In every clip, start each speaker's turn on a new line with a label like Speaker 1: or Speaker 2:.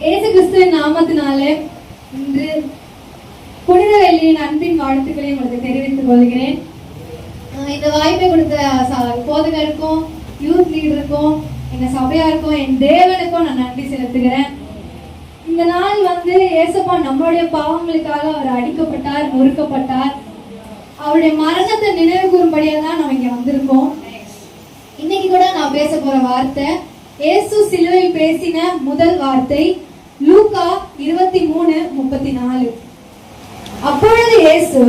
Speaker 1: இயேசு கிறிஸ்துவின் நாமத்தினாலே இன்று புனித வெள்ளியின் அன்பின் வாழ்த்துக்களை உங்களுக்கு தெரிவித்துக் கொள்கிறேன். இந்த வாய்ப்பை கொடுத்த போதகருக்கும், யூத் லீடருக்கும், எங்க சபையாருக்கும், என் தேவனுக்கும் நான் நன்றி செலுத்துகிறேன். இந்த நாள் ஏசப்பா நம்மளுடைய பாவங்களுக்காக அவர் அடிக்கப்பட்டார், நொறுக்கப்பட்டார். அவருடைய மரணத்தை நினைவு கூறும்படியா தான் நம்ம இங்க வந்திருக்கோம். இன்னைக்கு கூட நான் பேச போற வார்த்தை இயேசு சிலுவையில் பேசின முதல் வார்த்தை லூக்கா 23:34. அப்பொழுது இயேசு,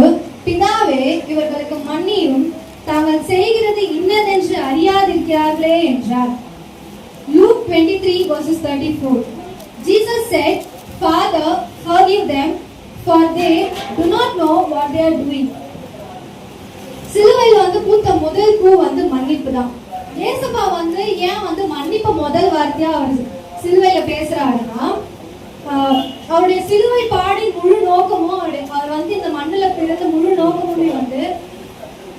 Speaker 1: பிதாவே, இவர்களுக்கு மன்னியும், தாங்கள் செய்கிறது இன்னதென்று அறியாதிருக்கிறார்களே என்றார். Luke 23:34. Jesus said, Father, forgive them, for they do not know what they are doing. சிலுவையில் பூத்த முதல் பூ மன்னிப்பு தான். ஏசப்பா ஏன் மன்னிப்பு முதல் வார்த்தையா அவர் சிலுவையில பேசுறாருன்னா, அவருடைய சிலுவை பாடின் முழு நோக்கமும் அவர் இந்த மண்ணுல பிறந்த முழு நோக்கமுமே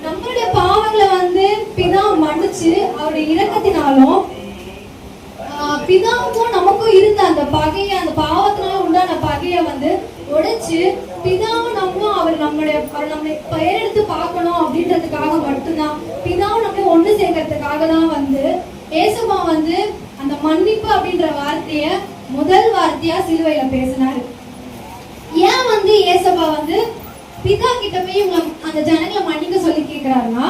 Speaker 1: நம்மளுடைய பாவங்களை பிதா மன்னிச்சு அவருடைய இரக்கத்தினாலும் பிதாவுக்கும் நமக்கும் இருந்த அந்த பகையை, அந்த பாவத்தினால உண்டான பகையை உடைச்சு பிதாவும் நம்மளும் அவர் நம்மளை பெயரெடுத்து பார்க்கணும் அப்படின்றதுக்காக மட்டும்தான், பிதாவும் நம்மளை ஒண்ணு சேர்க்கறதுக்காக தான் ஏசப்பா அந்த மன்னிப்பு அப்படின்ற வார்த்தைய முதல் வார்த்தையா சிலுவையில பேசினாரு. ஏன் ஏசப்பா பிதா கிட்ட போய் அந்த ஜனங்களை மன்னிக்க சொல்லி கேட்கிறாருன்னா,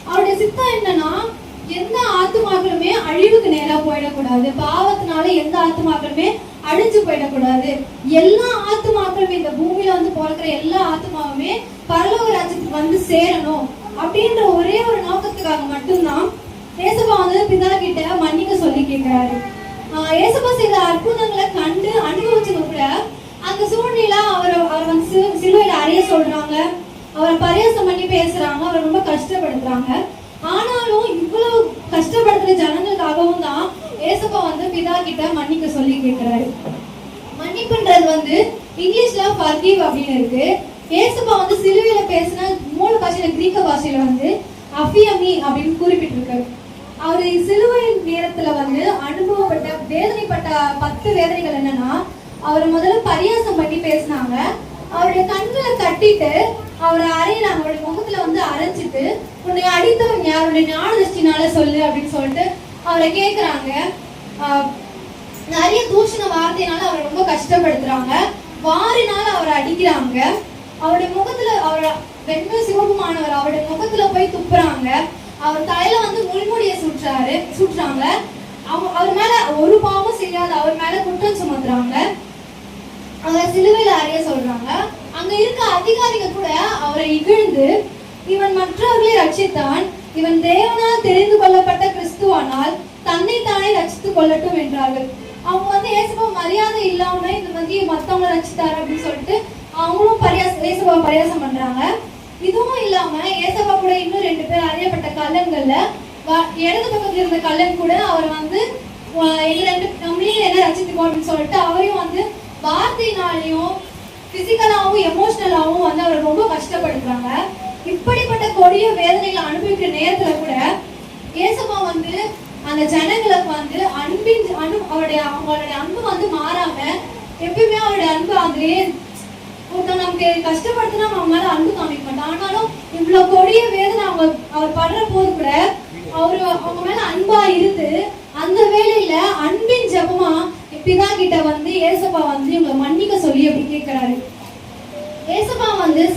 Speaker 1: அவருடைய சித்தம் என்னன்னா, எந்த ஆத்துமாக்களுமே அழிவுக்கு நேரா போயிடக்கூடாது, பாவத்தினால எந்த ஆத்துமாக்களுமே அழிஞ்சு போயிடக்கூடாது, எல்லா ஆத்துமாக்களுமே இந்த பூமியில பிறக்கிற எல்லா ஆத்துமாவுமே பரலோக ராஜ்யத்துக்கு சேரணும் அப்படின்ற ஒரே ஒரு நோக்கத்துக்காக மட்டும்தான் ஏசப்பா பிதா கிட்ட மன்னிக்க சொல்லி கேட்கிறாரு. ஏசப்பா செய்த அற்புதங்களை கண்டு அனுபவிச்சவங்க கூட அந்த சூழ்நிலை அவர் சிலுவையில அறைய சொல்றாங்க, அவரை பரியாசம் பண்ணி பேசுறாங்க, அவரை ரொம்ப கஷ்டப்படுத்துறாங்க. ஆனாலும் இவ்வளவு கஷ்டப்படுத்துற ஜனங்களுக்காகவும் தான் ஏசப்பா பிதா கிட்ட மன்னிக்க சொல்லி கேட்கிறாரு. மன்னிப்புன்றது இங்கிலீஷ்ல forgive அப்படின்னு இருக்கு. ஏசப்பா சிலுவையில பேசின மூல பாஷையில கிரீக்க பாஷையில அஃபியமி அப்படின்னு குறிப்பிட்டிருக்காரு. அவரு சிலுவை நேரத்துல அனுபவப்பட்ட வேதனைப்பட்ட 10 வேதனைகள் என்னன்னா, அவரை முதல்ல பரியாசம் பண்ணி பேசினாங்க, அவருடைய கண்களை தட்டிட்டு அவரை அறையினாங்க, அவருடைய முகத்துல அரைச்சிட்டு, உன்னை அடித்தவன் யாருடைய ஞான திருஷ்டினால சொல்லு அப்படின்னு சொல்லிட்டு அவரை கேட்கிறாங்க. நிறைய தூஷண வார்த்தையினால அவரை ரொம்ப கஷ்டப்படுத்துறாங்க, வாரினால அவரை அடிக்கிறாங்க, அவருடைய முகத்துல அவரை வெண்மை சிவப்புமானவர் அவருடைய முகத்துல போய் துப்புறாங்க, அவர் தலையில முள்முடிய சுற்றாங்க, அவர் மேல ஒரு பாவம் செய்யாத அவர் மேல குற்றம் சுமத்துறாங்க, அவரை சிலுவையில அறைய சொல்றாங்க. அங்க இருக்க அதிகாரிகள் கூட அவரை இகழ்ந்து, இவன் மற்றவர்களை ரட்சித்தான், இவன் தேவனால் தெரிந்து கொள்ளப்பட்ட கிறிஸ்துவானால் தன்னை தானே ரட்சித்துக் கொள்ளட்டும் என்றார்கள். அவங்க ஏசப்பா மரியாதை இல்லாம இந்த மத்தவங்களை ரட்சித்தாரு அப்படின்னு சொல்லிட்டு அவங்களும் ஏசப்பா பரியாசம் பண்றாங்க. இதுவும் இல்லாம ஏசப்பா கூட இன்னும் 2 பேர் அறியப்பட்ட கல்லன்கள்ல இடது பக்கத்துல இருந்த கல்லன் கூட அவர் நம்மளையும் என்ன ரட்சித்துக்கோ அப்படின்னு சொல்லிட்டு அவரையும் வார்த்தையினாலையும் பிசிக்கலாவும் எமோஷனலாவும் அவரை ரொம்ப கஷ்டப்படுத்துறாங்க. இப்படிப்பட்ட கொடிய வேதனைகளை அனுபவிக்கிற நேரத்துல கூட ஏசப்பா அந்த ஜனங்களுக்கு அவங்களுடைய அன்பு மாறாம எப்பயுமே அவருடைய அன்பு அதுலயே ஒருத்தன் நமக்கு கஷ்டப்படுத்தினா அவங்க மேல அன்பு காமிக்க மாட்டான். ஆனாலும் இவ்வளவு கொடிய வேதனை அவர் படுற போது கூட அவங்க மேல அன்பா இருந்து அந்த வேளையில அன்பின் ஜபமா பிதா கிட்ட ஏசப்பா இவங்களை மன்னிக்க சொல்லி அப்படி கேட்கிறாரு. ஏசப்பா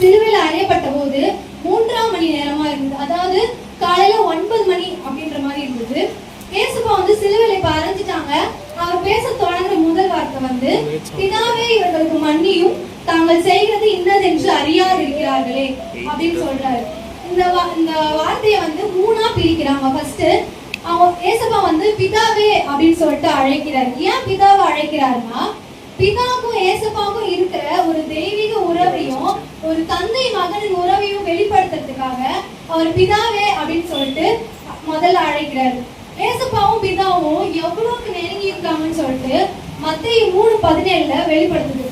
Speaker 1: சிலுவையில அறையப்பட்ட போது 3ஆம் மணி நேரமா இருந்தது, அதாவது காலையில 9 மணி அப்படின்ற மாதிரி இருந்தது. ஏசப்பா சிலுவையில இப்ப அரைஞ்சிட்டாங்க. அவர் பேச தொடங்குற முதல் வார்த்தை பிதாவே, இவர்களுக்கு மன்னியும், தாங்கள் செய்கிறது இன்னதென்று அறியாதிருக்கிறார்களே அப்படின்னு சொல்றாரு. இந்த வார்த்தைய 3ஆ பிரிக்கிறாங்க. ஃபர்ஸ்ட் ஏசப்பா பிதாவே அப்படின்னு சொல்லிட்டு அழைக்கிறார். ஏன் பிதாவை அழைக்கிறாருன்னா, பிதாவுக்கும் ஏசப்பாவுக்கும் இருக்கிற ஒரு தெய்வீக உறவையும் ஒரு தந்தை மகனின் உறவையும் வெளிப்படுத்துறதுக்காக அவர் பிதாவே அப்படின்னு சொல்லிட்டு முதல்ல அழைக்கிறாரு. ஏசப்பாவும் பிதாவும் எவ்வளவுக்கு நெருங்கி இருக்காங்கன்னு சொல்லிட்டு மத்தேயு 3:17 வெளிப்படுத்துது.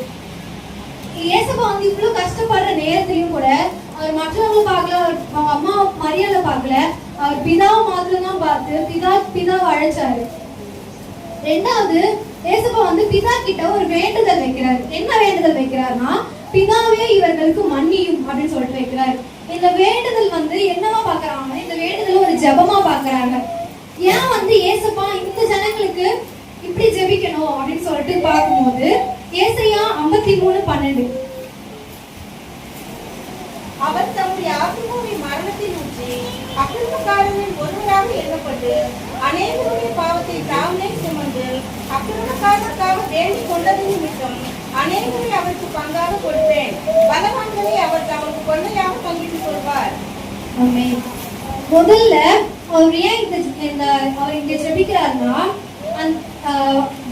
Speaker 1: ஏசப்பா இவ்வளவு கஷ்டப்படுற நேரத்திலையும் கூட அவர் மற்றவங்களை பார்க்கல, அவங்க அம்மா மரியாதை பார்க்கல, அவர் பிதாவை மாத்திரம் தான் பார்த்து பிதாவை அழைச்சாரு. ரெண்டாவது ஏசப்பா வந்து பிதா கிட்ட ஒரு வேண்டுதல் வைக்கிறார். என்ன வேண்டுதல் வைக்கிறார்னா, பிதாவே இவர்களுக்கு மன்னியும் அப்படின்னு சொல்லிட்டு வைக்கிறாரு. இந்த வேண்டுதல் வந்து என்னவா பாக்குறாங்க, இந்த வேண்டுதல் ஒரு ஜெபமா பாக்குறாங்க. ஏன் வந்து ஏசப்பா இந்த ஜனங்களுக்கு இப்படி ஜெபிக்கணும் அப்படின்னு சொல்லிட்டு பார்க்கும்போது ஏசாயா 53:12
Speaker 2: அவர் தம்முடைய ஆத்துமாவை மரணத்தில் ஊற்றி அக்கிரமக்காரரில் ஒருவராக எண்ணப்பட்டு அநேகருடைய பாவத்தை தாமே சுமந்து அக்கிரமக்காரருக்காக வேண்டிக் கொண்டது நிமித்தம் அநேகரை அவருக்கு பங்காக கொடுப்பேன், பலவான்களை அவர் தமக்கு கொள்ளையாக பங்கிட்டுக் கொள்வார்.
Speaker 1: முதல்ல அவர் ஏன் அவர் இங்க ஜெபிக்கிறாருன்னா,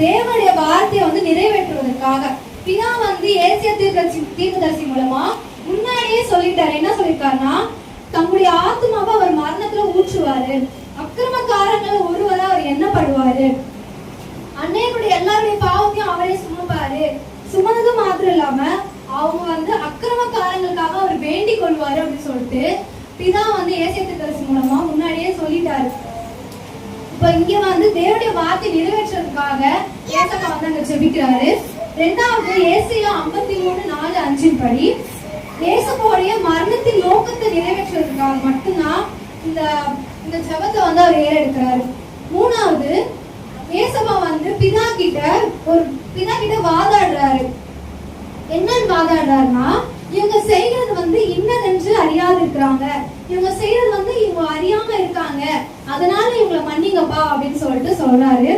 Speaker 1: தேவனுடைய வார்த்தையை வந்து நிறைவேற்றுவதற்காக. பிதா வந்து ஏசியா தீர்க்கதரிசி மூலமா முன்னாடியே சொல்லிட்டாரு. என்ன சொல்லிருக்காருன்னா, தம்முடைய ஆத்மாவை அவர் மரணத்துல ஊற்றுவாரு, அக்கிரமக்காரங்களை ஒருவரா அவர் எண்ணப்படுவாரு, அன்னையனுடைய எல்லாருடைய பாவத்தையும் அவரே சுமப்பாரு. சுமந்தது மாத்திரம் இல்லாம அவங்க வந்து அக்கிரமக்காரங்களுக்காக அவர் வேண்டிக் கொள்வாரு அப்படின்னு சொல்லிட்டு பிதா வந்து ஏசியா தீர்க்கதரிசி மூலமா முன்னாடியே சொல்லிட்டாரு. இப்ப இங்க வந்து தேவனுடைய வார்த்தை நிறைவேற்றுறதுக்காக ஏசப்பா வந்து அங்க ஜெபிக்கிறாரு. ரெண்டாவது ஏசாயா 53:4-5 படி ஏசப்பாவுடைய மரணத்தின் நோக்கத்தை நிறைவேற்றுறதுக்காக மட்டும்தான் இந்த ஜெபத்தை வந்து அவர் ஏறெடுக்கிறாரு. மூணாவது ஏசப்பா வந்து பிதா கிட்ட வாதாடுறாரு. என்னன்னு வாதாடுறாருன்னா, இவங்க செய்யறது வந்து இன்னதென்று அறியாது இருக்கிறாங்க, இவங்க செய்யறது வந்து இவங்க அறியாம இருக்காங்க, அதனால இவங்களை மன்னிங்கப்பா அப்படின்னு சொல்லிட்டு சொல்றாரு.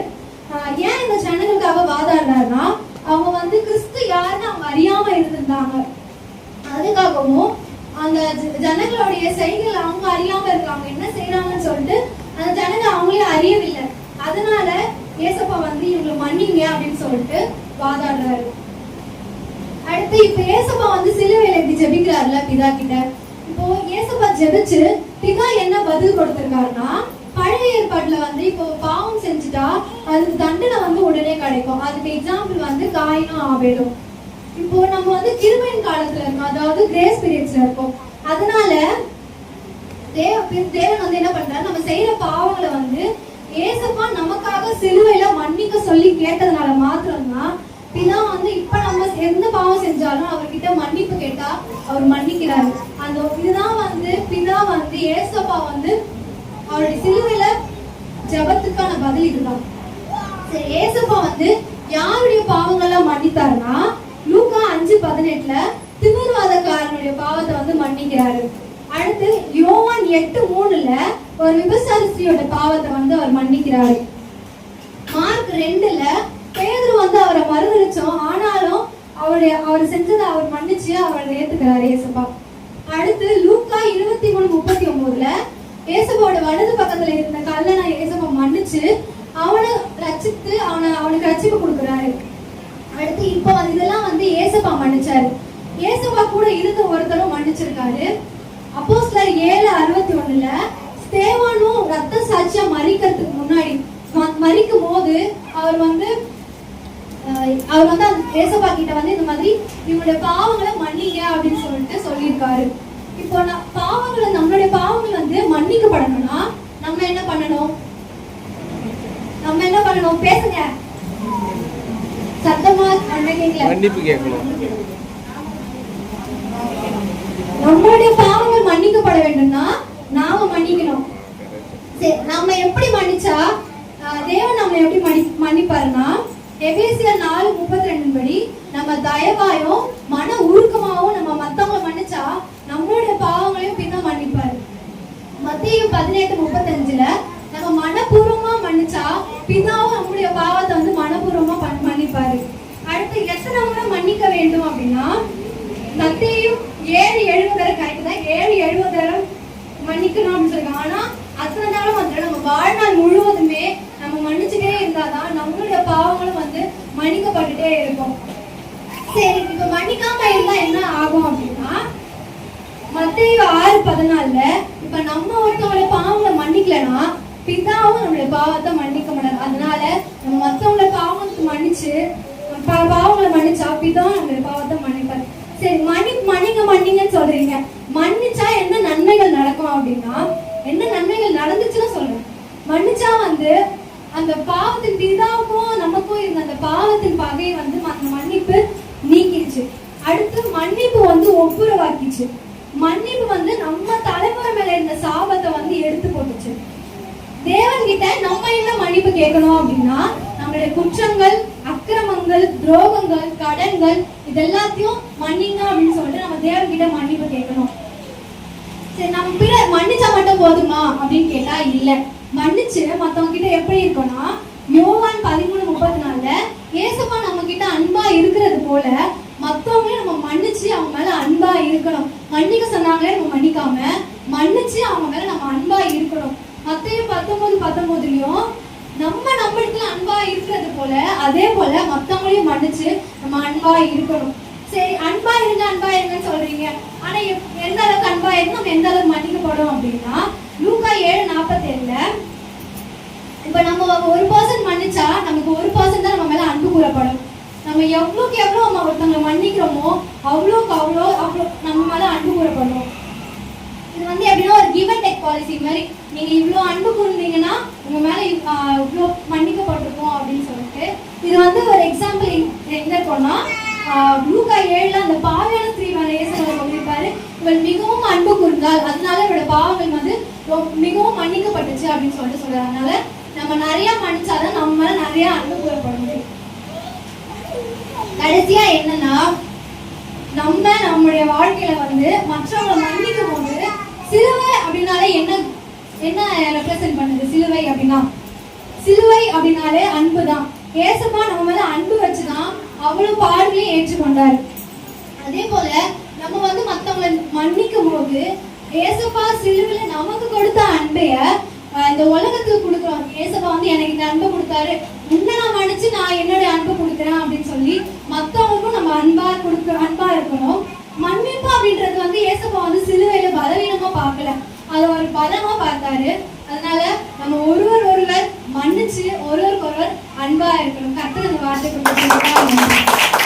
Speaker 1: ஏன் இந்த ஜனங்களுக்காக வாதாடுறாருன்னா, அவங்க வந்து கிறிஸ்து யாருன்னு அவங்க அறியாம இருந்திருந்தாங்க. அதுக்காகவும் அந்த ஜனங்களுடைய செய்கள் அவங்க அறியாம இருக்காங்க, என்ன செய்யறாங்கன்னு சொல்லிட்டு அந்த ஜனங்க அவங்களே அறியவில்லை. அதனால ஏசப்பா வந்து இவங்களை மன்னிங்க அப்படின்னு சொல்லிட்டு வாதாடுறாரு. அடுத்து இப்ப ஏசப்பா வந்து சிலுவையில இப்படி ஜெபிக்கிறாருல பிதா கிட்ட. இப்போ ஏசப்பா ஜெபிச்சு பிதா என்ன பதில் கொடுத்திருக்காருன்னா, பழைய ஏற்பாட்டுல வந்து இப்போ பாவம் செஞ்சுட்டா அதுக்கு தண்டனை வந்து உடனே கிடைக்கும். அதுக்கு எக்ஸாம்பிள் வந்து காயினும் ஆபேலும். இப்போ நம்ம வந்து கிருபையின் காலத்துல இருக்கோம், அதாவது கிரேஸ் பீரியட்ஸ்ல இருக்கோம். அதனால தேவன் வந்து என்ன பண்றாரு, நம்ம செய்யற பாவங்களை வந்து ஏசப்பா நமக்காக சிலுவையில மன்னிக்க சொல்லி கேட்டதுனால மாத்திரம்தான் பிதா வந்து இப்ப நம்ம எந்த பாவம் செஞ்சாலும் அவர்கிட்ட மன்னிப்பு கேட்டா அவர் மன்னிக்கிறாரு. அந்த இதுதான் வந்து பிதா வந்து ஏசப்பா வந்து அவருடைய சிலுவையில ஜபத்துக்கான பதில் இதுதான். சரி, ஏசப்பா வந்து யாருடைய பாவங்கள்லாம் மன்னித்தாருன்னா, லூக்கா 5:18 திமிர்வாதக்காரனுடைய பாவத்தை வந்து மன்னிக்கிறாரு. அடுத்து யோவான் 8:3 ஒரு விபச்சாரியோட பாவத்தை வந்து அவர் மன்னிக்கிறாரு. மார்க் 2 பேதுரு வந்து அவரை மறுதலிச்சோம், ஆனாலும் அவர் செஞ்சதை அவர் மன்னிச்சு அவரை ஏத்துக்கிறாரு ஏசப்பா. அடுத்து லூக்கா 23:39 ஏசப்பாவோட வலது பக்கத்துல இருந்த கல்லனை ஏசப்பா மன்னிச்சு அவனை ரட்சித்து அவனுக்கு ரட்சிப்பு கொடுக்குறாரு. அடுத்து இப்போ இதெல்லாம் வந்து ஏசப்பா மன்னிச்சாரு. ஏசப்பா கூட இருந்த ஒருத்தரும் மன்னிச்சிருக்காரு. அப்போஸ்தலர் 7:61 ஸ்தேவானும் ரத்த சாட்சியா மரிக்கிறதுக்கு முன்னாடி மரிக்கும் போது அவர் வந்து ஏசப்பா கிட்ட வந்து இந்த மாதிரி இவங்களுடைய பாவங்களை மன்னிங்க அப்படின்னு சொல்லிட்டு சொல்லியிருக்காரு. இப்போ நம்மளுடைய பாவங்கள் வந்து மன்னிக்கப்படணும்னா நம்ம என்ன பண்ணணும்? பேசுங்க, சத்தமா மன்னிப்பு கேட்கணும். நம்மளுடைய பாவங்கள் மன்னிக்கப்பட வேண்டும்னா நாம மன்னிக்கணும். சரி, நம்ம எப்படி மன்னிச்சா தேவன் நம்ம எப்படி மன்னிப்பாருன்னா, எபேசியர் 4:32 படி நம்ம தயவாயும் மன உருக்கமாவும் நம்ம மத்தவங்களை மன்னிச்சா நம்மளுடைய பாவங்களையும் பின்ன மன்னிப்பாரு. மத்தேயு 18:35 நம்ம மனப்பூர்வமா மன்னிச்சா பிதாவும் நம்முடைய பாவத்தை வந்து மனப்பூர்வமா மன்னிப்பாரு. அடுத்து எத்தனை முறை மன்னிக்க வேண்டும் அப்படின்னா, மத்தேயு 7:70 கரெக்ட் தான், 7:70 மன்னிக்கணும் அப்படின்னு சொல்லிருக்காங்க. ஆனா அத்தனை நாளும் வந்து நம்ம வாழ்நாள் முழுவதுமே நம்ம மன்னிச்சுட்டே இருந்தாதான் நம்மளுடைய பாவங்களும் வந்து மன்னிக்கப்பட்டுட்டே இருக்கும். சரி, இப்ப மன்னிக்காம இருந்தா என்ன ஆகும் அப்படின்னா, மத்தேயு 6:14 இப்ப நம்ம ஒருத்தவங்களோட பாவங்களை மன்னிக்கலன்னா பிதாவும் நம்மளுடைய பாவத்தை மன்னிக்க முடியாது. அதனால நம்ம மத்தவங்களோட பாவத்தை மன்னிச்சு பாவங்களை மன்னிச்சா பிதாவும் நம்மளுடைய பாவத்தை மன்னிப்பாரு. சரி, மன்னிங்கன்னு சொல்றீங்க, மன்னிச்சா என்ன நன்மைகள் நடக்கும் அப்படின்னா, என்ன நன்மைகள் நடந்துச்சுன்னு சொல்றேன். மன்னிச்சா வந்து அந்த பாவத்தின் பிதாவுக்கும் நமக்கும் இருந்த அந்த பாவத்தின் பகையை வந்து அந்த மன்னிப்பு நீக்கிடுச்சு. அடுத்து மன்னிப்பு வந்து ஒப்புரவாக்கிச்சு. மன்னிப்பு வந்து நம்ம தலைமுறை மேல இருந்த சாபத்தை வந்து எடுத்து போட்டுச்சு. தேவன் கிட்ட நம்ம என்ன மன்னிப்பு கேட்கணும் அப்படின்னா, நம்மளுடைய குற்றங்கள், அக்கிரமங்கள், துரோகங்கள், கடன்கள் இதெல்லாத்தையும் மன்னிங்க அப்படின்னு சொல்லிட்டு நம்ம தேவன் கிட்ட மன்னிப்பு கேட்கணும். சரி, நம்ம பிற மன்னிச்சா மட்டும் போதுமா அப்படின்னு கேட்டா இல்ல. மன்னிச்சு மத்தவங்க கிட்ட எப்படி இருக்கோம்னா, யோவான் 13:34 ஏசப்பா நம்ம கிட்ட அன்பா இருக்கிறது போல மத்தவங்களையும் நம்ம மன்னிச்சு அவங்க மேல அன்பா இருக்கணும். மன்னிக்க சொன்னாங்களே நம்ம மன்னிக்காம மன்னிச்சு அவங்க மேல நம்ம அன்பா இருக்கணும். மத்தேயு 19:19 நம்மளுக்கு அன்பா இருக்கிறது போல அதே போல மத்தவங்களையும் மன்னிச்சு நம்ம அன்பா இருக்கணும். சரி, அன்பா இருங்கன்னு சொல்றீங்க. ஆனா எந்த அளவுக்கு அன்பா இருந்து நம்ம எந்த அளவுக்கு மன்னிக்கப்படும் அப்படின்னா, லூக்கா 7:47 இப்ப நம்ம 1% மன்னிச்சா நமக்கு 1% தான் நம்ம மேல அன்பு கூறப்படும். நம்ம எவ்வளவுக்கு எவ்வளவு நம்ம ஒருத்தவங்களை மன்னிக்கிறோமோ அவ்வளோக்கு அவ்வளோ நம்ம மேல அன்பு கூறப்படும். இது வந்து எப்படின்னா ஒரு கிவ் அண்ட் டேக் பாலிசி மாதிரி. நீங்க இவ்வளோ அன்பு கூர்ந்தீங்கன்னா உங்க மேல இவ்வளோ மன்னிக்கப்பட்டிருக்கும் அப்படின்னு சொல்லிட்டு, இது வந்து ஒரு எக்ஸாம்பிள் எங்க இருக்கோம்னா, லூக்கா 7 அந்த பாவியான ஸ்திரீ மேல இயேசு சொல்லியிருப்பாரு, இவள் மிகவும் அன்பு கூர்ந்தாள், அதனால இவளோட பாவங்கள் வந்து மிகவும் மன்னிக்கப்பட்டுச்சு அப்படின்னு சொல்லிட்டு சொல்றாரு. அதனால நம்ம நிறைய மன்னிச்சாதான் நம்ம மேல நிறைய அன்பு கூறப்பட முடியும். கடைசியா என்னன்னா, நம்முடைய வாழ்க்கையில வந்து மற்றவங்களை மன்னிக்கும் போது சிலுவை அப்படின்னாலே என்ன ரெப்ரசென்ட் பண்ணுது? சிலுவை அப்படின்னாலே அன்பு தான். ஏசப்பா நம்ம மேல அன்பு வச்சுதான் அவ்வளவு பாடுகளையும் ஏற்றுக்கொண்டாரு. அதே போல நம்ம வந்து மத்தவங்களை மன்னிக்கும் போது ஏசப்பா சிலுவையில நமக்கு கொடுத்த அன்பைய இந்த உலகத்துக்கு கொடுக்குறோம். ஏசப்பா வந்து எனக்கு இந்த அன்பை கொடுத்தாரு, உன்னை நான் மன்னிச்சு நான் என்னுடைய அன்பை கொடுக்குறேன் அப்படின்னு சொல்லி மத்தவங்களுக்கும் நம்ம அன்பா இருக்கணும். மன்னிப்பு அப்படின்றது வந்து ஏசப்பா வந்து சிலுவையில பலவீனமா பார்க்கல, அதை ஒரு பலமா பார்த்தாரு. அதனால நம்ம ஒருவர் மன்னிச்சு ஒருவருக்கு ஒருவர் அன்பா இருக்கணும். கர்த்தர் இந்த வார்த்தை கொடுத்து